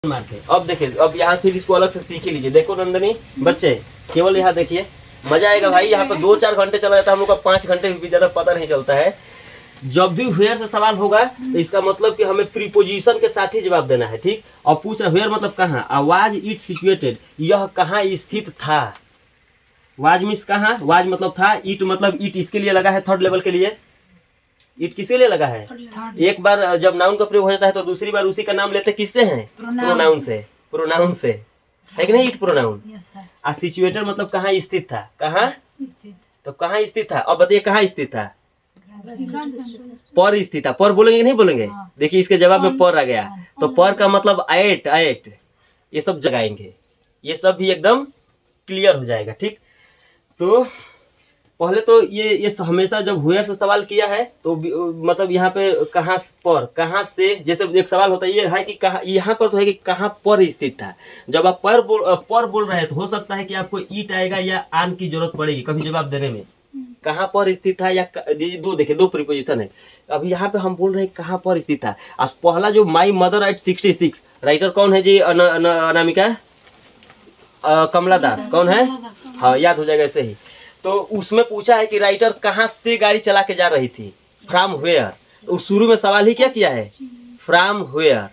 Mark है। अब देखिए, अब यहाँ फिर इसको अलग से सीख ही लीजिए। देखो नंदनी बच्चे, केवल यहाँ देखिए, मजा आएगा भाई। यहाँ पर 2-4 घंटे चला जाता है, हम लोग का 5 घंटे भी ज्यादा पता नहीं चलता है। जब भी वेयर से सवाल होगा तो इसका मतलब कि हमें प्रीपोजिशन के साथ ही जवाब देना है, ठीक। और पूछ रहा वेयर मतलब कहाँ, वाज इट सिचुएटेड, यह कहाँ स्थित था। वाज मीन्स कहाँ, वाज मतलब था, इट मतलब इट इसके लिए लगा है, थर्ड लेवल के लिए। इट किसके लिए लगा है, एक बार जब नाउन का प्रयोग हो जाता है तो दूसरी बार उसी का नाम लेते किससे हैं, प्रोनाउन से। प्रोनाउन से है कि नहीं, इट प्रोनाउन। आ सिचुएटेड मतलब कहाँ स्थित था, कहाँ, तो कहाँ स्थित था। अब बताइए कहाँ स्थित था, पर स्थित था। पर बोलेंगे कि नहीं बोलेंगे, देखिए इसके जवाब में पर आ गया। तो पर का मतलब एट, एट ये सब जगाएंगे, ये सब भी एकदम क्लियर हो जाएगा, ठीक। तो पहले तो ये हमेशा जब वेयर से सवाल किया है तो मतलब यहाँ पे कहाँ पर, कहाँ से, जैसे एक सवाल होता है ये है कि कहाँ, यहाँ पर तो है कि कहाँ पर स्थित था। जब आप पर बोल रहे हैं तो हो सकता है कि आपको ईट आएगा या आन की जरूरत पड़ेगी कभी जवाब देने में। कहाँ पर स्थित था या देखिए दो प्रीपोजिशन है। अभी यहाँ पे हम बोल रहे हैं कहाँ पर स्थित था। आज पहला जो माई मदर एट 66, राइटर कौन है जी, अनामिका कमला दास, कौन है, हाँ याद हो जाएगा ऐसे ही। तो उसमें पूछा है कि राइटर कहाँ से गाड़ी चला के जा रही थी, फ्रॉम वेयर। तो शुरू में सवाल ही क्या किया है, फ्रॉम वेयर।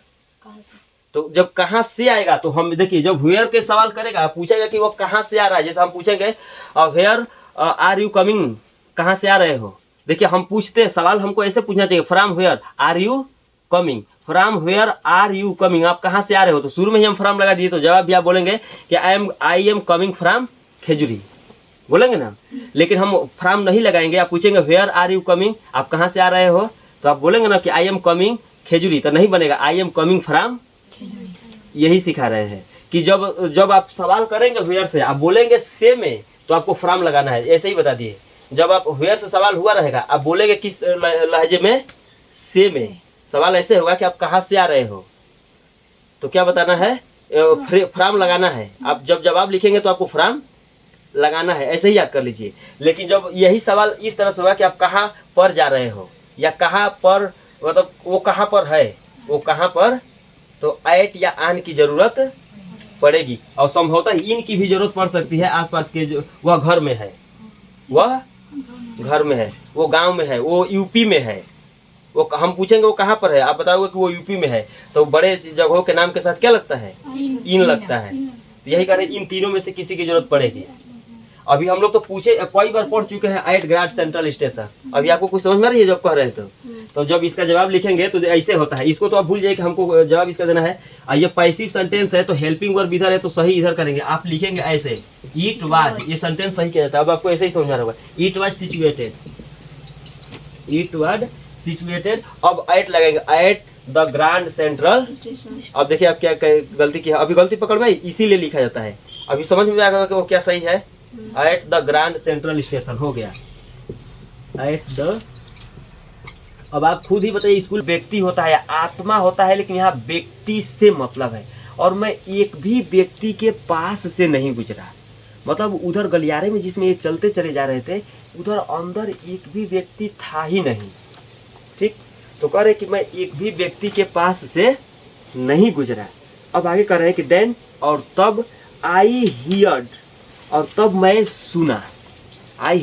तो जब कहाँ से आएगा तो हम देखिए, जब वेयर के सवाल करेगा पूछेगा कि वो कहाँ से आ रहा है। जैसे हम पूछेंगे वेयर आर यू कमिंग, कहाँ से आ रहे हो। देखिए हम पूछते हैं, सवाल हमको ऐसे पूछना चाहिए, from where are you coming, from where are you coming, आप कहाँ से आ रहे हो। तो शुरू में ही हम फ्रॉम लगा दिए तो जवाब भी आप बोलेंगे कि I am coming from Khejuri, बोलेंगे ना। लेकिन हम फ्रॉम नहीं लगाएंगे, आप पूछेंगे वेयर आर यू कमिंग, आप कहाँ से आ रहे हो, तो आप बोलेंगे ना कि आई एम कमिंग खेजूरी, तो नहीं बनेगा, आई एम कमिंग फ्रॉम। यही सिखा रहे हैं कि जब आप सवाल करेंगे वेयर से, आप बोलेंगे से में, तो आपको फ्रॉम लगाना है। ऐसे ही बता दिए, जब आप वेयर से सवाल हुआ रहेगा आप बोलेंगे किस लहजे में, से में। सवाल ऐसे होगा कि आप कहाँ से आ रहे हो, तो क्या बताना है, फ्रॉम लगाना है। आप जब जवाब लिखेंगे तो आपको फ्रॉम लगाना है, ऐसे ही याद कर लीजिए। लेकिन जब यही सवाल इस तरह से होगा कि आप कहाँ पर जा रहे हो या कहाँ पर, मतलब वो कहाँ पर है, वो कहाँ पर, तो एट या आन की जरूरत पड़ेगी। और संभवतः इन की भी जरूरत पड़ सकती है। आसपास के जो, वह घर में है, वह घर में है, वो गांव में है, वो यूपी में है। वो हम पूछेंगे वो कहाँ पर है, आप बताओगे कि वो यूपी में है, तो बड़े जगहों के नाम के साथ क्या लगता है, इन लगता है। यही कारण इन तीनों में से किसी की जरूरत पड़ेगी। अभी हम लोग तो पूछे कई बार पढ़ चुके हैं एट ग्राड सेंट्रल स्टेशन। अभी आपको कुछ समझ में आ रही है जब कह रहे थे तो जब इसका जवाब लिखेंगे तो ऐसे होता है। इसको तो आप भूल जाइए कि हमको जवाब इसका देना है। ये पैसिव सेंटेंस है तो हेल्पिंग वर्ब इधर है तो सही इधर करेंगे। आप लिखेंगे ऐसे, इट वाज, ये सेंटेंस सही किया जाता है। अब आपको ऐसे ही समझ में आ रहा होगा, it was situated, it was situated. अब एट लगेंगे, एट द ग्रांड सेंट्रल। अब देखिए आप क्या गलती की है, अभी गलती पकड़ में इसीलिए लिखा जाता है। अभी समझ में आ गया कि वो क्या सही है, at the grand central station हो गया, एट द। अब आप खुद ही बताइए, स्कूल व्यक्ति होता है, आत्मा होता है, लेकिन यहाँ व्यक्ति से मतलब है। और मैं एक भी व्यक्ति के पास से नहीं गुजरा, मतलब उधर गलियारे में जिसमें ये चलते चले जा रहे थे उधर अंदर एक भी व्यक्ति था ही नहीं, ठीक। तो कह रहे कि मैं एक भी व्यक्ति के पास से नहीं गुजरा। अब आगे कह रहे हैं कि देन, और तब आई हियर्ड, और तब मैं सुना, आई